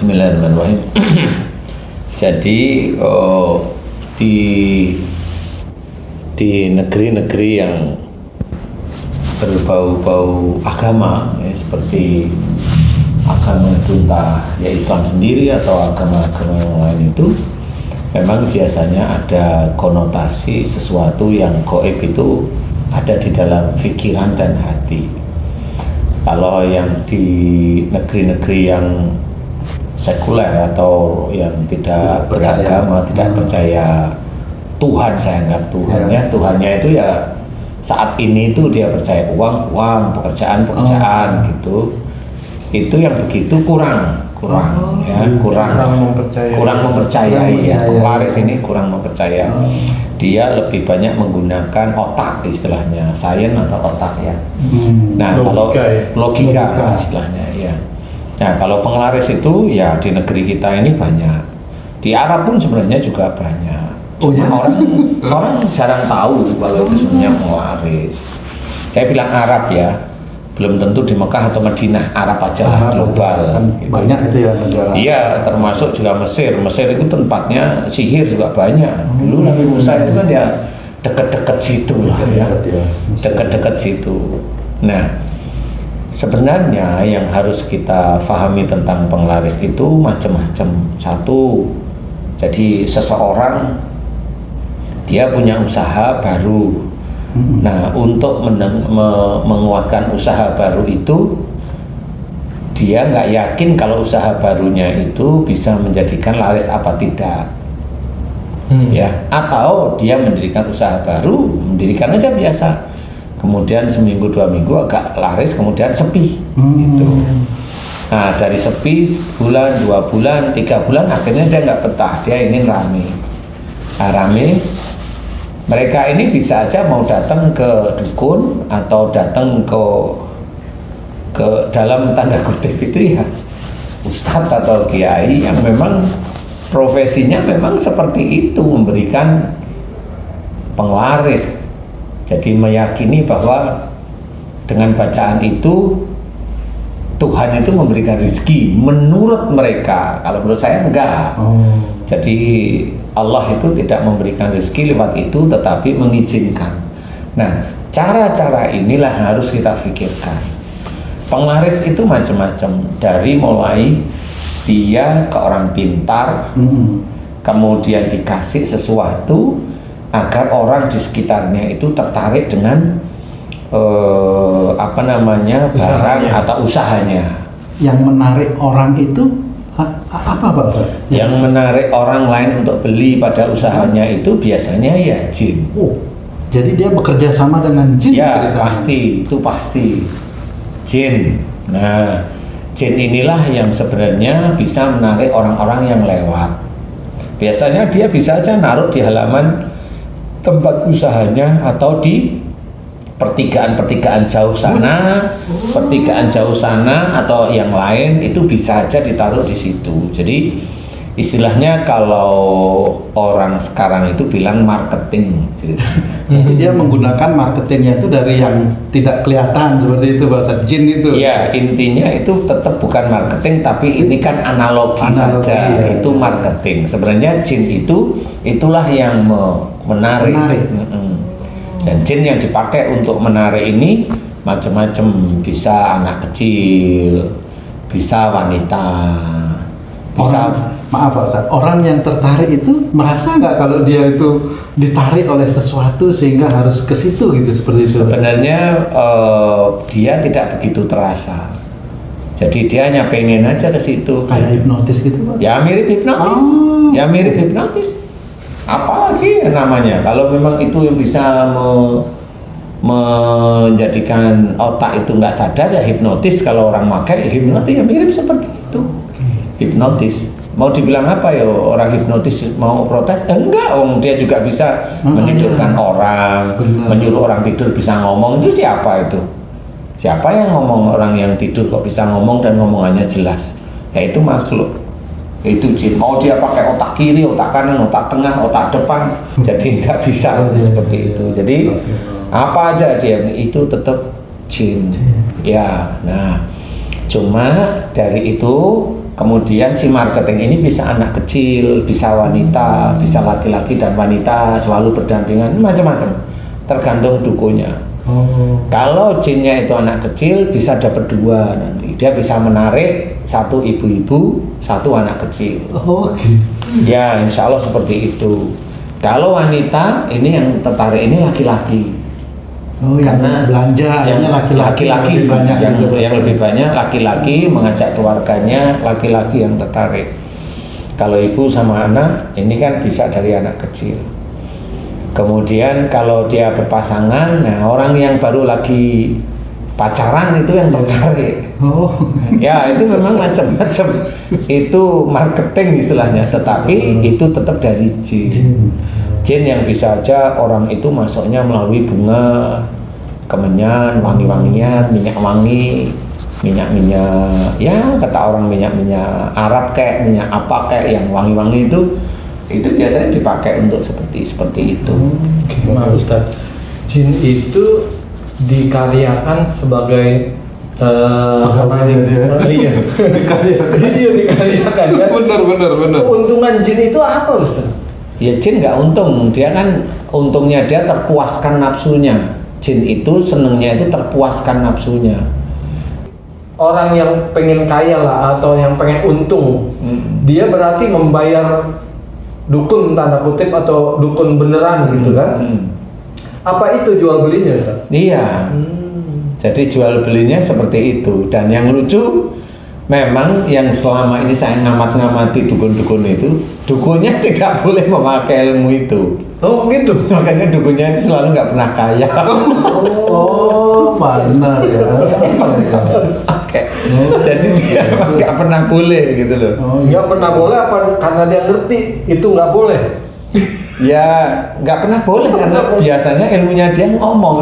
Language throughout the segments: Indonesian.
Bismillahirrahmanirrahim. Jadi di negeri-negeri yang berbau-bau agama, ya, seperti agama itu entah ya Islam sendiri atau agama-agama yang lain, itu memang biasanya ada konotasi sesuatu yang gaib itu ada di dalam pikiran dan hati. Kalau yang di negeri-negeri yang sekuler atau yang tidak beragama, tidak percaya Tuhan, saya anggap Tuhan ya, Tuhannya itu ya saat ini itu dia percaya uang, pekerjaan gitu. Itu yang begitu kurang mempercayai ya. Penglaris ini kurang mempercaya. Dia lebih banyak menggunakan otak, istilahnya sains atau otak ya. Nah, logika istilahnya ya. Nah, kalau penglaris itu ya di negeri kita ini banyak. Di Arab pun sebenarnya juga banyak. Orang jarang tahu kalau itu sebenarnya penglaris. Saya bilang Arab ya, belum tentu di Mekah atau Madinah. Arab aja lah, global gitu. Banyak itu ya negara. Iya, termasuk juga Mesir. Mesir itu tempatnya sihir juga banyak. Dulu Nabi Musa itu kan ya dekat-dekat situ lah ya. Dekat-dekat situ. Nah, sebenarnya yang harus kita pahami tentang penglaris itu macam-macam. Satu, jadi seseorang dia punya usaha baru. Nah, untuk menguatkan usaha baru itu, dia nggak yakin kalau usaha barunya itu bisa menjadikan laris apa tidak. Ya, atau dia mendirikan usaha baru, mendirikan aja biasa. Kemudian seminggu 2 minggu agak laris, kemudian sepi gitu. Nah, dari sepi sebulan, 2 bulan, 3 bulan, akhirnya dia nggak betah, dia ingin rame. Nah, rame, mereka ini bisa aja mau datang ke dukun atau datang ke dalam tanda kutip itu ya ustadz atau kiai yang memang profesinya memang seperti itu, memberikan penglaris. Jadi meyakini bahwa dengan bacaan itu Tuhan itu memberikan rezeki menurut mereka. Kalau menurut saya enggak. Jadi Allah itu tidak memberikan rezeki lewat itu, tetapi mengizinkan. Nah, cara-cara inilah harus kita pikirkan. Penglaris itu macam-macam, dari mulai dia ke orang pintar, kemudian dikasih sesuatu agar orang di sekitarnya itu tertarik dengan barang atau usahanya. Yang menarik orang itu apa Pak? Yang menarik orang lain untuk beli pada usahanya itu biasanya ya jin. Jadi dia bekerja sama dengan jin? Ya, itu pasti jin. Nah, jin inilah yang sebenarnya bisa menarik orang-orang yang lewat. Biasanya dia bisa aja naruh di halaman tempat usahanya atau di pertigaan jauh sana, atau yang lain itu bisa aja ditaruh di situ. Jadi istilahnya kalau orang sekarang itu bilang marketing. Jadi dia menggunakan marketingnya itu dari yang tidak kelihatan seperti itu, bahasa jin itu. Iya, intinya itu tetap bukan marketing, tapi ini kan analogi saja. Ya. Itu marketing. Sebenarnya jin itulah yang menarik. Dan jin yang dipakai untuk menarik ini macam-macam, bisa anak kecil, bisa wanita, bisa. Maaf Pak Ustadz, orang yang tertarik itu merasa nggak kalau dia itu ditarik oleh sesuatu sehingga harus ke situ gitu, seperti itu? Sebenarnya dia tidak begitu terasa. Jadi dia hanya pengen aja ke situ. Kayak hipnotis gitu Pak? Ya mirip hipnotis. Apalagi namanya, kalau memang itu yang bisa menjadikan otak itu nggak sadar ya hipnotis. Kalau orang pakai hipnotis ya mirip seperti itu. Hipnotis. Mau dibilang apa ya orang hipnotis mau protes? Enggak, dia juga bisa menidurkan orang, menyuruh orang tidur bisa ngomong. Itu siapa itu? Siapa yang ngomong? Orang yang tidur kok bisa ngomong dan ngomongannya jelas? Ya itu makhluk. Itu jin. Mau dia pakai otak kiri, otak kanan, otak tengah, otak depan, jadi nggak bisa seperti itu. Jadi apa aja dia itu tetap jin. Ya, nah cuma dari itu Kemudian si marketing ini bisa anak kecil, bisa wanita, bisa laki-laki dan wanita selalu berdampingan, macam-macam, tergantung dukunya. Kalau jinnya itu anak kecil bisa dapat 2 nanti, dia bisa menarik 1 ibu-ibu, 1 anak kecil. Ya insya Allah seperti itu. Kalau wanita ini yang tertarik ini laki-laki. Karena belanja yang laki-laki yang lebih banyak gitu. laki-laki mengajak keluarganya, laki-laki yang tertarik. Kalau ibu sama anak ini kan bisa dari anak kecil. Kemudian kalau dia berpasangan, nah orang yang baru lagi pacaran itu yang tertarik. Ya itu memang macam-macam. Itu marketing istilahnya, tetapi itu tetap dari jin. Jin yang bisa aja orang itu masuknya melalui bunga, kemenyan, wangi-wangian, minyak wangi, minyak-minyak, ya kata orang minyak-minyak Arab kayak minyak apa kayak yang wangi-wangi itu biasanya dipakai untuk seperti itu. Nah, Ustaz, jin itu dikaryakan sebagai dikaryakan ya. Benar. Keuntungan jin itu apa, Ustaz? Ya jin nggak untung, dia kan untungnya dia terpuaskan nafsunya. Jin itu senengnya itu terpuaskan nafsunya. Orang yang pengen kaya lah atau yang pengen untung, dia berarti membayar dukun tanda kutip atau dukun beneran gitu kan? Apa itu jual belinya, Ustaz? Iya. Jadi jual belinya seperti itu. Dan yang lucu, memang yang selama ini saya ngamati dukun-dukun itu, dukunnya tidak boleh memakai ilmu itu. Oh gitu. Makanya dukunnya itu selalu nggak pernah kaya. Benar ya. Oke. Jadi dia nggak pernah boleh gitu loh. Nggak pernah boleh apa karena dia ngerti itu nggak boleh? Ya nggak pernah boleh karena biasanya ilmunya dia ngomong.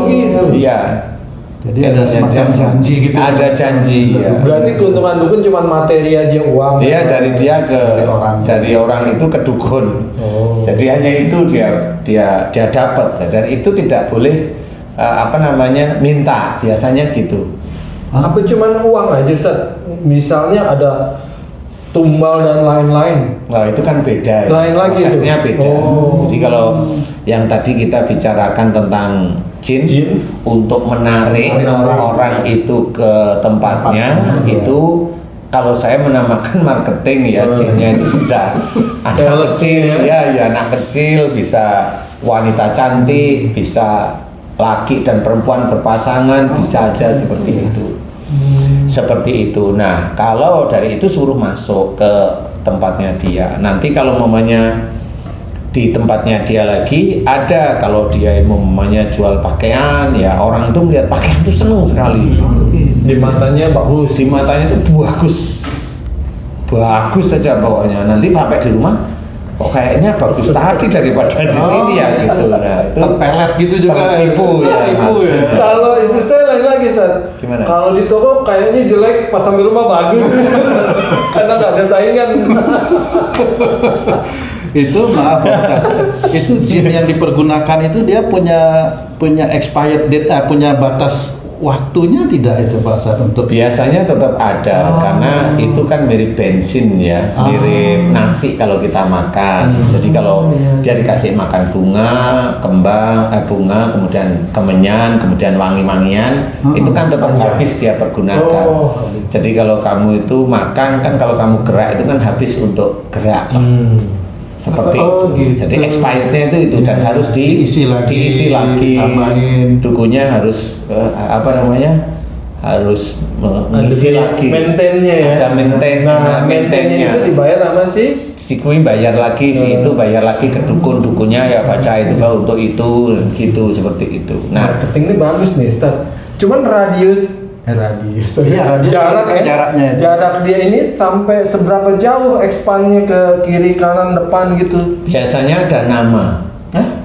Gitu. Iya. Jadi ada semacam janji gitu. Ada janji. Ya. Berarti keuntungan dukun cuma materi aja, uang. Iya, dari dia ke dari orang itu ke dukun. Jadi hanya itu dia dapat, dan itu tidak boleh minta, biasanya gitu. Apa cuman uang aja, Ustaz? Misalnya ada tumbal dan lain-lain. Nah itu kan beda. Lain lagi prosesnya itu. beda. Jadi kalau yang tadi kita bicarakan tentang jin untuk menarik orang itu ke tempatnya, itu kalau saya menamakan marketing ya, jinnya itu bisa anak kecil ya anak kecil, bisa wanita cantik, bisa laki dan perempuan berpasangan, bisa aja seperti itu. Seperti itu. Nah, kalau dari itu suruh masuk ke tempatnya dia. Nanti kalau mamanya di tempatnya dia lagi ada, kalau dia mamanya jual pakaian, ya orang itu melihat pakaian itu seneng sekali. Di matanya bagus. Di matanya itu bagus saja pokoknya. Nanti sampai di rumah, kok kayaknya bagus tadi daripada di sini ya gitu. Nah, itu terpelet gitu juga. Tertipu ya. Kalau istri saya lain lagi, Ustaz. Gimana? Kalau di toko kayaknya jelek, pas sampai rumah bagus. Karena nggak ada saingan. Itu maaf Pak Ustaz, itu jin yang dipergunakan itu dia punya expired date, punya batas waktunya tidak itu Pak Ustaz untuk? Biasanya tetap ada karena itu kan mirip bensin ya, mirip nasi kalau kita makan. Jadi kalau dia dikasih makan bunga, kemudian kemenyan, kemudian wangi-wangian, itu kan tetap habis dia pergunakan. Jadi kalau kamu itu makan kan, kalau kamu gerak itu kan habis untuk gerak. Seperti itu. Gitu. Jadi expirednya itu dan harus diisi lagi. Dukunya harus harus mengisi lagi. Maintainnya ya. Ada maintainnya itu dibayar sama si kui bayar lagi, si itu bayar lagi ke dukunnya ya baca itu bahwa untuk itu gitu, seperti itu. Nah, marketing ini bagus nih, Ustaz. Cuman radius jaraknya itu. Jarak dia ini sampai seberapa jauh ekspannya ke kiri kanan depan gitu? Biasanya ada nama.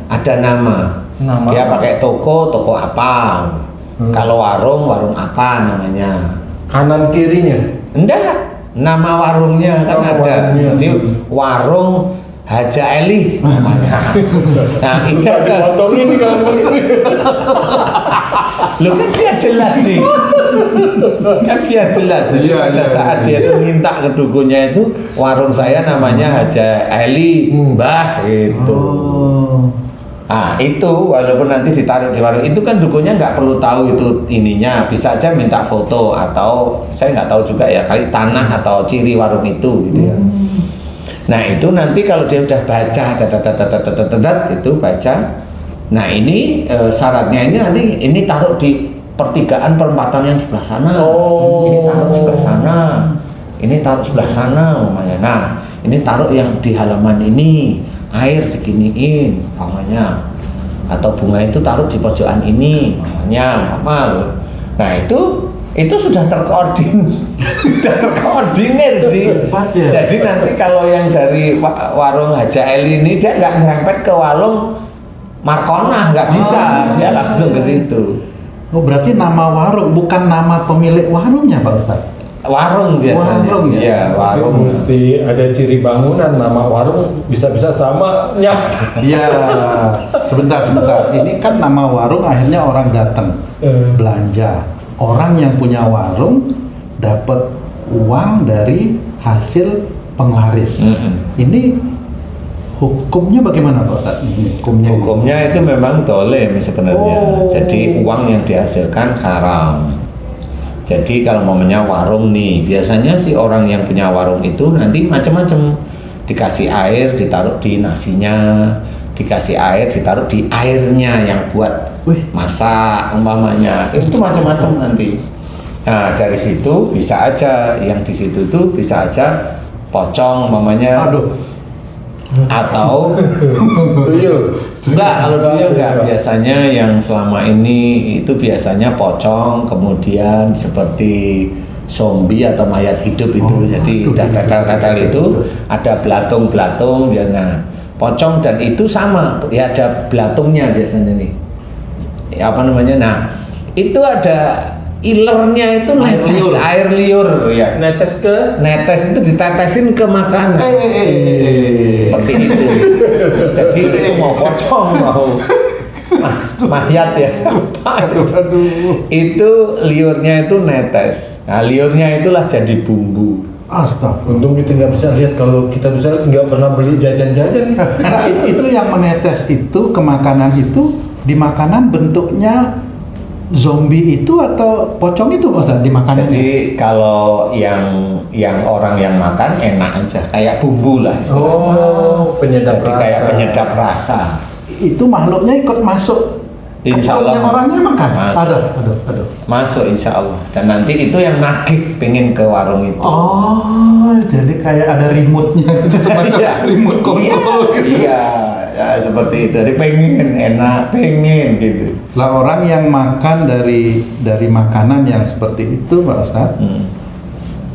Ada nama. Dia pakai toko apa? Kalau warung apa namanya? Kanan kirinya? Enggak. Nama warungnya kan ada. Jadi warung Haja Eli namanya. Nah, Susah dipotongin nih kalau begini. Lu kan biar jelas sih. Kan biar jelas. Jadi pada saat dia tuh minta ke dukunnya itu, warung saya namanya Haja Eli, Mbah gitu. Ah itu walaupun nanti ditaruh di warung itu kan dukunnya nggak perlu tahu itu ininya, bisa aja minta foto atau saya nggak tahu juga ya kali tanah atau ciri warung itu gitu ya. Nah itu nanti kalau dia udah baca itu baca. Nah ini syaratnya ini nanti ini taruh di pertigaan perempatan yang sebelah sana. Ini taruh sebelah sana. Ini taruh sebelah sana umpamanya. Nah ini taruh yang di halaman ini, air diginiin umpamanya. Atau bunga itu taruh di pojokan ini umpamanya loh. Nah itu sudah terkoordinir sih. Jadi nanti kalau yang dari warung Haja Eli ini dia nggak nyerempet ke warung Markona, nggak bisa, dia langsung ke situ. Oh berarti nama warung bukan nama pemilik warungnya Pak Ustadz? Warung biasanya. Warung ya? Iya, warung. Mesti ada ciri bangunan, nama warung bisa-bisa sama nyas. Iya. Sebentar. Ini kan nama warung akhirnya orang datang belanja. Orang yang punya warung dapat uang dari hasil penglaris. Ini hukumnya bagaimana Pak Ustadz? Hukumnya itu memang dolim sebenarnya. Jadi uang yang dihasilkan haram. Jadi kalau momennya warung nih, biasanya sih orang yang punya warung itu nanti macam-macam, dikasih air ditaruh di nasinya, dikasih air ditaruh di airnya yang buat masak umpamanya, itu macam-macam nanti. Nah dari situ bisa aja yang di situ tuh bisa aja pocong umpamanya. Atau tuyul. Enggak, kalau tuyul enggak. Biasanya yang selama ini itu biasanya pocong, kemudian seperti zombie atau mayat hidup itu. Jadi dadal-dadal itu ada belatung-belatung ya. Nah, pocong dan itu sama, ya ada belatungnya biasanya nih. Ya, apa namanya? Nah, itu ada ilernya itu netes air liur ya. Netes itu ditetesin ke makanan. Seperti itu. Jadi itu mau pocong mau mayat ya. Itu liurnya itu netes. Nah, liurnya itulah jadi bumbu. Astaga. Untung kita nggak bisa lihat, kalau kita bisa lihat nggak pernah beli jajan-jajan. Nah, itu yang menetes itu ke makanan itu, di makanan bentuknya zombie itu atau pocong itu Ustaz di makanannya? Jadi kalau yang orang yang makan enak aja, kayak bumbu lah istilahnya. Penyedap jadi rasa. kayak penyedap rasa. Itu makhluknya ikut masuk. Insya Allah orangnya makan. Masuk. Aduh. Masuk insya Allah. Dan nanti itu yang nagih pengen ke warung itu. Oh, jadi kayak ada remote-nya gitu, semacam remote control gitu. Iya, ya, seperti itu. Jadi pengen enak, pengen gitu. Lah orang yang makan dari makanan yang seperti itu Pak Ustadz,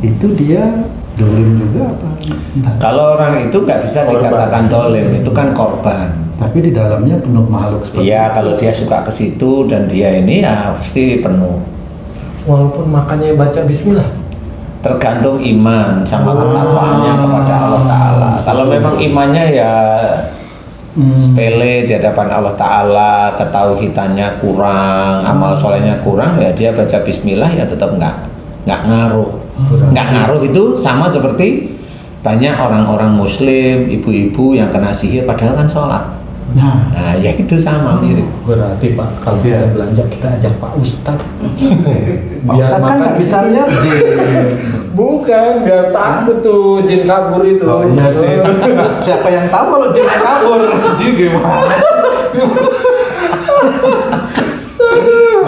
itu dia dolim juga apa? Entah. Kalau orang itu nggak bisa dikatakan dolim, itu kan korban. Tapi di dalamnya penuh makhluk seperti Iya, itu. kalau dia suka ke situ dan dia ini ya pasti penuh. Walaupun makannya baca bismillah. Tergantung iman sama ketakwaannya kepada Allah Ta'ala. Kalau memang imannya ya sepele di hadapan Allah Ta'ala, ketauhidannya kurang, amal solehnya kurang, ya dia baca bismillah ya tetap nggak ngaruh. Nggak ngaruh itu sama seperti banyak orang-orang muslim, ibu-ibu yang kena sihir padahal kan sholat. Nah, ya itu sama mirip. Berarti Pak, kalau kita belanja kita ajak Pak Ustadz. Pak Ustadz kan nggak bisa lihat jin. Bukan, biar takut tuh jin kabur itu. Oh iya sih. Siapa yang tahu kalau jin kabur? Jin gimana?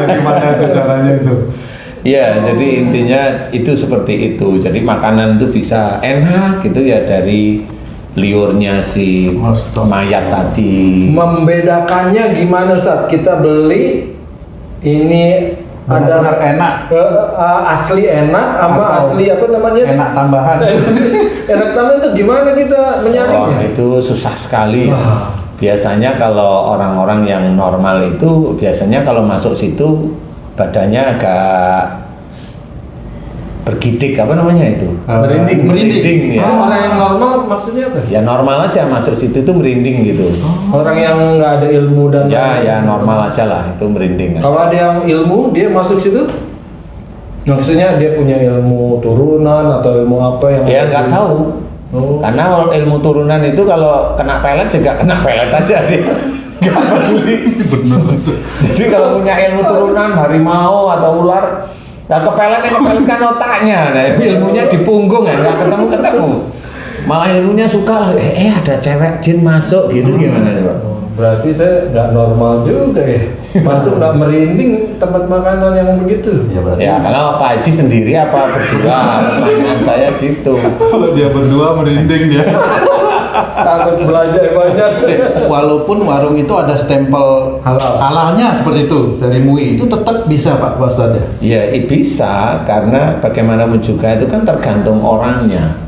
Gimana itu caranya itu? Ya, jadi intinya itu seperti itu. Jadi makanan itu bisa enak gitu ya dari liurnya si mayat tadi. Membedakannya gimana Ustadz? Kita beli ini Benar-benar ada enak. Asli enak sama Atau asli apa namanya? Enak tambahan. Enak tambahan itu gimana kita menyaringnya? Itu susah sekali ya. Biasanya kalau orang-orang yang normal itu biasanya kalau masuk situ badannya agak bergidik, apa namanya itu? Merinding ya. Orang yang normal maksudnya apa? Ya normal aja masuk situ itu merinding gitu. Orang yang nggak ada ilmu dan Ya normal aja lah itu merinding. Kalau ada yang ilmu dia masuk situ, maksudnya dia punya ilmu turunan atau ilmu apa yang? Ya nggak tahu. Karena ilmu turunan itu kalau kena pelet juga kena pelet aja dia. Nggak peduli. Bener tuh. Jadi kalau punya ilmu turunan harimau atau ular, nah kepeletkan otaknya, nah ilmunya di punggung ya, nggak ketemu. Malah ilmunya suka lah, ada cewek jin masuk gitu gimana coba? Berarti saya nggak normal juga ya, masuk nggak merinding tempat makanan yang begitu. Ya berarti. Ya kalau Pak Haji sendiri apa berdua, pertanyaan saya gitu. Kalau dia berdua merinding dia. Takut belajar banyak. Walaupun warung itu ada stempel halalnya seperti itu dari MUI, itu tetap bisa Pak Ustadz ya? Ya bisa, karena bagaimanapun juga itu kan tergantung orangnya.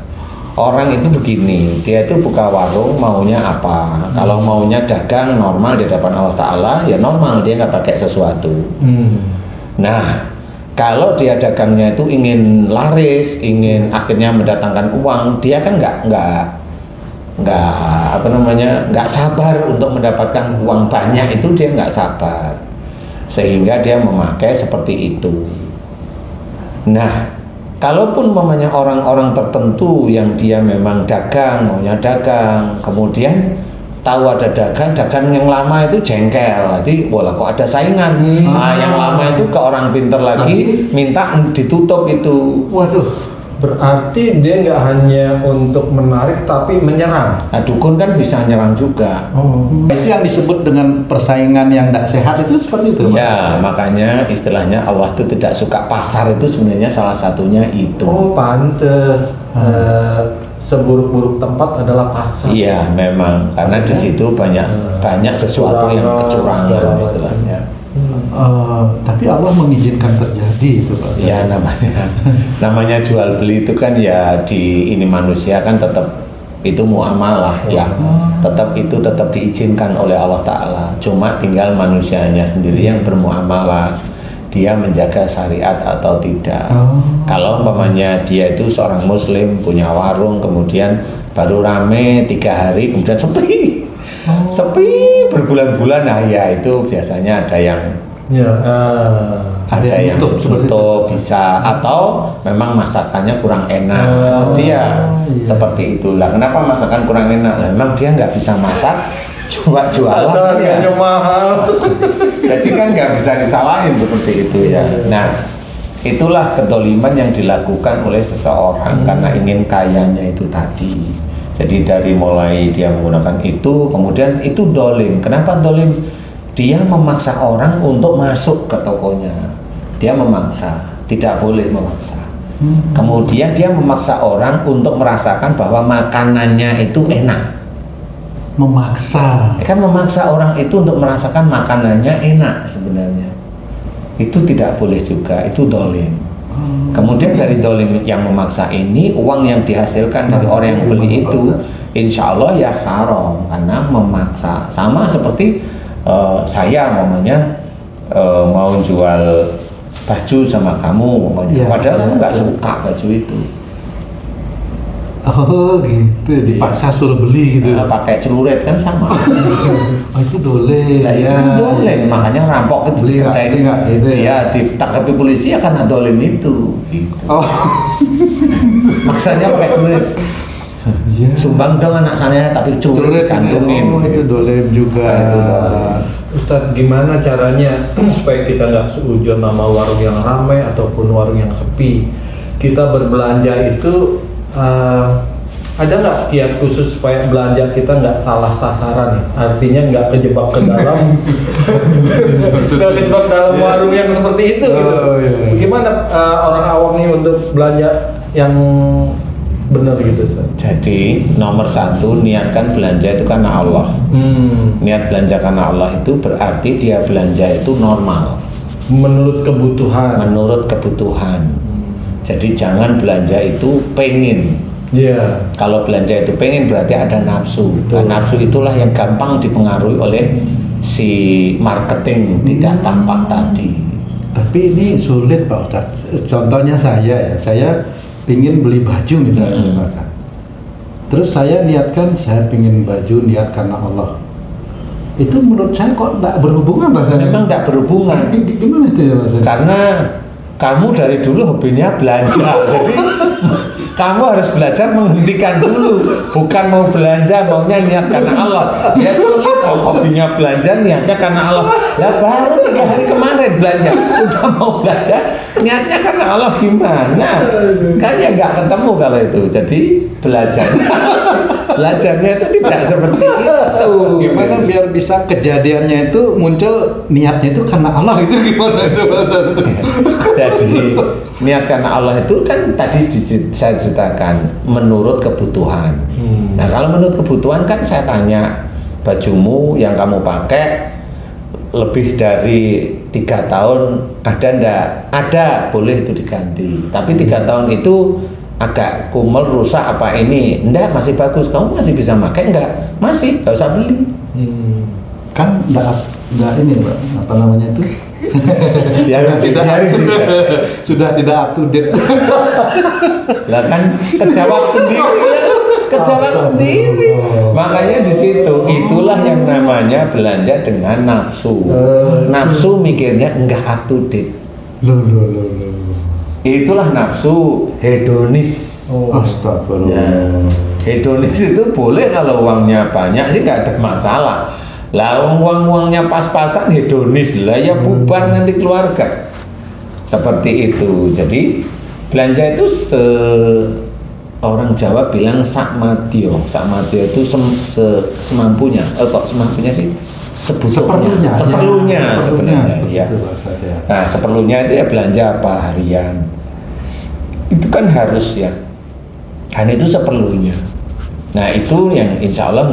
Orang itu begini, dia itu buka warung maunya apa? Kalau maunya dagang normal di hadapan Allah Ta'ala, ya normal, dia nggak pakai sesuatu. Nah, kalau dia dagangnya itu ingin laris, ingin akhirnya mendatangkan uang, dia kan nggak sabar untuk mendapatkan uang banyak, itu dia nggak sabar, sehingga dia memakai seperti itu. Nah, kalaupun mamanya orang-orang tertentu yang dia memang maunya dagang, kemudian tahu ada dagang yang lama itu jengkel, jadi wala kok ada saingan. Nah, yang lama itu ke orang pinter lagi minta ditutup itu. Waduh. Berarti dia nggak hanya untuk menarik tapi menyerang. Nah, dukun kan bisa nyerang juga. Itu yang disebut dengan persaingan yang tidak sehat itu seperti itu. Ya, makanya istilahnya Allah itu tidak suka pasar, itu sebenarnya salah satunya itu. Oh, pantes. Seburuk-buruk tempat adalah pasar. Iya, memang karena di situ banyak sesuatu yang kecurangan istilahnya. Tapi Allah mengizinkan terjadi itu Pak. Ya namanya jual beli itu kan ya di ini manusia kan tetap itu muamalah ya, tetap diizinkan oleh Allah Ta'ala. Cuma tinggal manusianya sendiri yang bermuamalah, dia menjaga syariat atau tidak. Kalau umpamanya dia itu seorang muslim punya warung, kemudian baru rame 3 hari kemudian sepi berbulan-bulan, nah ya itu biasanya ada yang ada yang tutup bisa, atau memang masakannya kurang enak. Jadi ya seperti itulah. Kenapa masakan kurang enak? Nah, memang dia nggak bisa masak, cuma jualan kan ya. Mahal. Jadi kan nggak bisa disalahin seperti itu ya. Nah, itulah kedoliman yang dilakukan oleh seseorang karena ingin kayanya itu tadi. Jadi dari mulai dia menggunakan itu, kemudian itu dolim. Kenapa dolim? Dia memaksa orang untuk masuk ke tokonya. Dia memaksa, tidak boleh memaksa. Kemudian dia memaksa orang untuk merasakan bahwa makanannya itu enak. Memaksa. Kan memaksa orang itu untuk merasakan makanannya enak sebenarnya. Itu tidak boleh juga, itu dolim. Kemudian dari dolim yang memaksa ini, uang yang dihasilkan dari orang yang beli itu insya Allah ya haram, karena memaksa. Sama seperti saya mau jual baju sama kamu padahal kamu nggak suka baju itu. Oh gitu, dipaksa suruh beli gitu. Pakai celurit kan sama. Itu dolen. Nah, itu kan dolen, makanya rampok itu dikerjain. Dia ditangkapi polisi ya karena dolen itu. Gitu. Maksudnya pakai celurit. Sumbang dong anak saya tapi celurit kantongin. Itu dolen juga. Ustadz, gimana caranya supaya kita nggak seujun nama warung yang ramai ataupun warung yang sepi? Kita berbelanja itu ada nggak kiat khusus supaya belanja kita nggak salah sasaran ya? Artinya nggak kejebak ke dalam nggak kejebak dalam warung yang seperti itu gitu. Bagaimana orang awam nih untuk belanja yang benar gitu Ustaz? Jadi nomor 1, niatkan belanja itu karena Allah. Niat belanja karena Allah itu berarti dia belanja itu normal, menurut kebutuhan. Jadi jangan belanja itu pengen. Kalau belanja itu pengen berarti ada nafsu. Nah, nafsu itulah yang gampang dipengaruhi oleh si marketing tidak tampak tadi. Tapi ini sulit Pak Ustadz. Contohnya saya ingin beli baju misalnya Pak Ustadz. terus saya niatkan saya pingin baju niat karena Allah. Itu menurut saya kok tidak berhubungan rasanya. Memang tidak berhubungan. Gimana itu ya rasanya? Karena kamu dari dulu hobinya belanja, jadi kamu harus belajar menghentikan dulu, bukan mau belanja maunya niat karena Allah. Ya sulit, hobinya belanja niatnya karena Allah. Lah baru 3 hari kemarin belanja, udah mau belanja niatnya karena Allah gimana? Kan ya nggak ketemu kalau itu. Jadi belajarnya itu tidak seperti itu. Gimana biar bisa kejadiannya itu muncul niatnya itu karena Allah itu gimana itu bahasa itu? Jadi niat karena Allah itu kan tadi saya ceritakan menurut kebutuhan. Nah kalau menurut kebutuhan kan saya tanya, bajumu yang kamu pakai lebih dari 3 tahun ada ndak? Ada, boleh itu diganti. Tapi 3 tahun itu agak kumel, rusak apa ini? Ndak, masih bagus. Kamu masih bisa pakai enggak? Masih, nggak usah beli. Kan nggak ini Pak, apa namanya itu? Sudah tidak up to date. Lah kan kejawab sendiri. Makanya di situ itulah yang namanya belanja dengan nafsu. Nafsu mikirnya enggak up to date. Loh. Itulah nafsu hedonis. Astagfirullah. Ya, hedonis itu boleh kalau uangnya banyak sih nggak ada masalah. Lah uangnya pas-pasan hedonis lah ya bubar nanti keluarga. Seperti itu. Jadi belanja itu orang Jawa bilang sakmadyo. Sakmadyo itu semampunya. Kok semampunya sih? Seperlunya sebenarnya. Ya. Nah, seperlunya itu ya belanja apa harian. Itu kan harus ya. Dan itu seperlunya. Nah, itu yang insya Allah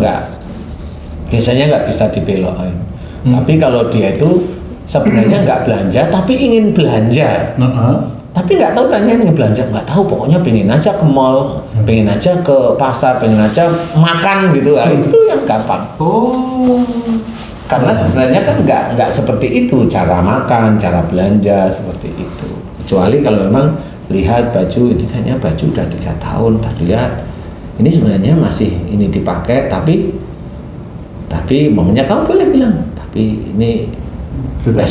biasanya nggak bisa dibelokkan. Tapi kalau dia itu sebenarnya nggak belanja, tapi ingin belanja. Tapi nggak tahu tanya ingin belanja, nggak tahu. Pokoknya pengen aja ke mall, pengen aja ke pasar, pengen aja makan gitu. Itu yang gampang. Karena sebenarnya kan nggak seperti itu cara makan, cara belanja seperti itu. Kecuali kalau memang lihat baju ini kayaknya baju udah 3 tahun, tak dilihat ini sebenarnya masih ini dipakai, tapi momennya kamu boleh bilang, tapi ini sudah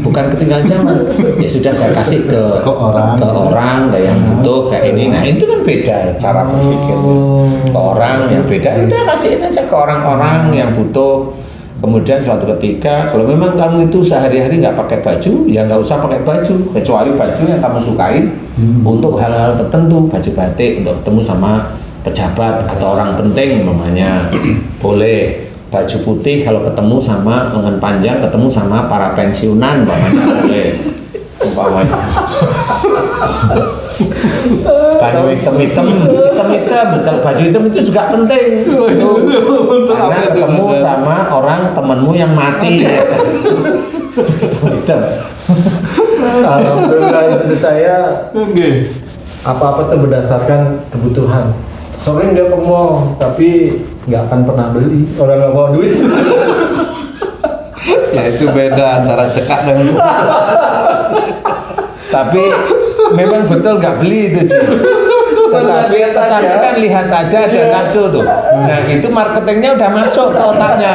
bukan ketinggalan zaman. Ya sudah saya kasih ke orang kayak yang butuh kayak ini. Nah itu kan beda cara berpikirnya. Ke orang yang beda, udah kasihin aja ke orang-orang yang butuh. Kemudian suatu ketika kalau memang kamu itu sehari-hari nggak pakai baju, ya nggak usah pakai baju, kecuali baju yang kamu sukain untuk hal-hal tertentu, baju batik untuk ketemu sama pejabat atau orang penting umpamanya boleh. Baju putih kalau ketemu sama lengan panjang, ketemu sama para pensiunan umpamanya boleh. Umpamanya baju hitam, baju hitam itu juga penting itu, karena ketemu sama orang temanmu yang mati. Hitam. Alhamdulillah istri saya apa-apa tuh berdasarkan kebutuhan. Sering dia ke mall, tapi nggak akan pernah beli. Orang nggak bawa duit. Ya itu beda antara cekak dengan Tapi memang betul nggak beli itu Ci. Tetapi kan lihat aja ada nafsu tuh. Nah itu marketingnya udah masuk ke otaknya.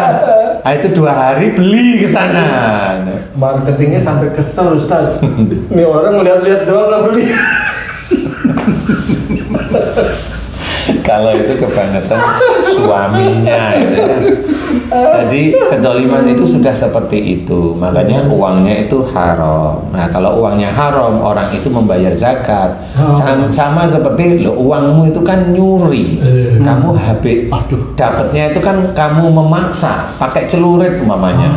Nah itu 2 hari beli ke sana. Marketingnya sampai kesel Ustaz. Ini orang ngeliat-liat doang nggak beli. Kalau itu kebangetan suaminya gitu kan. Jadi kedoliman itu sudah seperti itu. Makanya uangnya itu haram. Nah kalau uangnya haram, orang itu membayar zakat. Sama seperti uangmu itu kan nyuri. Kamu habis dapatnya itu kan kamu memaksa pakai celurit umpamanya.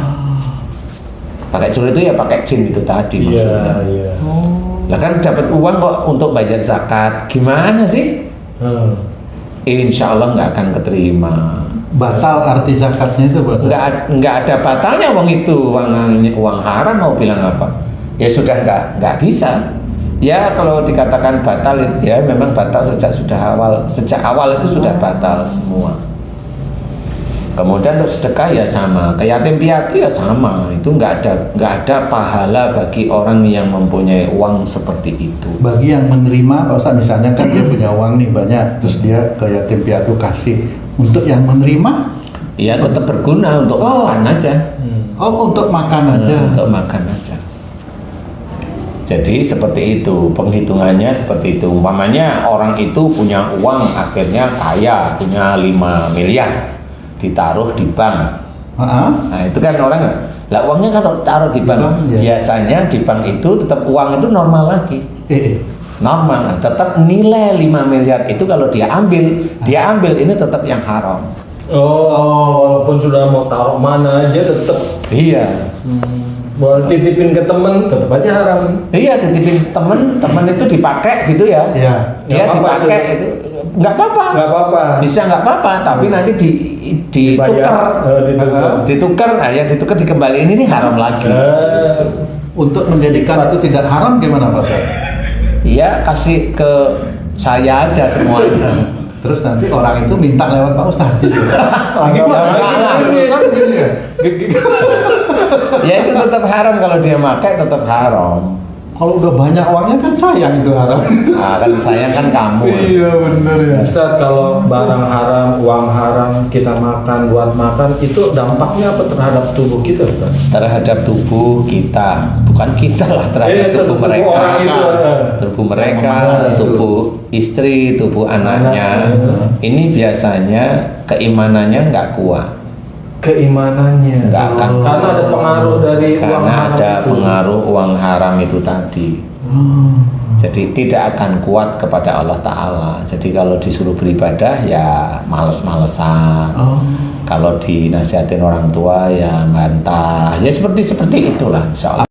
Pakai celurit itu ya pakai jin itu tadi maksudnya. Lah kan dapat uang kok untuk bayar zakat. Gimana sih? Insya Allah nggak akan keterima. Batal arti zakatnya itu Pak? Nggak ada batalnya uang itu, uang haram mau bilang apa? Ya sudah nggak bisa. Ya kalau dikatakan batal itu ya memang batal sejak awal itu sudah batal semua. Kemudian untuk sedekah ya sama, ke yatim piatu ya sama. Itu nggak ada pahala bagi orang yang mempunyai uang seperti itu. Bagi yang menerima, Pak Ustaz, misalnya kan dia punya uang nih banyak, terus dia ke yatim piatu kasih. Untuk yang menerima, Ya tetap berguna untuk makan aja. untuk makan aja. Untuk makan aja. Jadi seperti itu, penghitungannya seperti itu. Umpamanya orang itu punya uang, akhirnya kaya, punya 5 miliar, ditaruh di bank. Nah itu kan orang, lah uangnya kan taruh di bank. Ya. Biasanya di bank itu tetap uang itu normal lagi. Normal, tetap nilai 5 miliar itu kalau dia ambil ini tetap yang haram. Walaupun sudah mau taruh mana aja tetap. Iya. Mau titipin ke temen tetap aja haram. Iya, titipin temen itu dipakai gitu ya. Iya. Dia dipakai itu nggak apa-apa. Nggak apa-apa. Bisa nggak apa-apa, tapi nanti ditukar. Ditukar, nah yang ditukar dikembaliin ini haram lagi. Gitu. Untuk menjadikan itu tidak haram gimana Pak Ustaz? Iya, kasih ke saya aja semuanya. Terus nanti orang itu minta lewat Pak Ustaz gitu. Ya itu tetap haram, kalau dia pakai tetap haram. Kalau udah banyak uangnya kan sayang itu haram. Nah, kan sayang kan kamu. Iya benar ya. Ustaz, kalau barang haram, uang haram kita makan buat makan, itu dampaknya apa terhadap tubuh kita, Ustaz? Terhadap tubuh kita, bukan kita lah, terhadap tubuh mereka. Orang itu, tubuh mereka, tubuh istri, tubuh anaknya. Ini biasanya keimanannya nggak kuat. Keimanannya. Nggak akan Karena ada pengaruh dari uang karena haram ada itu. pengaruh uang haram itu tadi. Jadi tidak akan kuat kepada Allah Ta'ala. Jadi kalau disuruh beribadah ya males-malesan. Kalau dinasihatin orang tua ya ngantah. Ya seperti itulah insya Allah.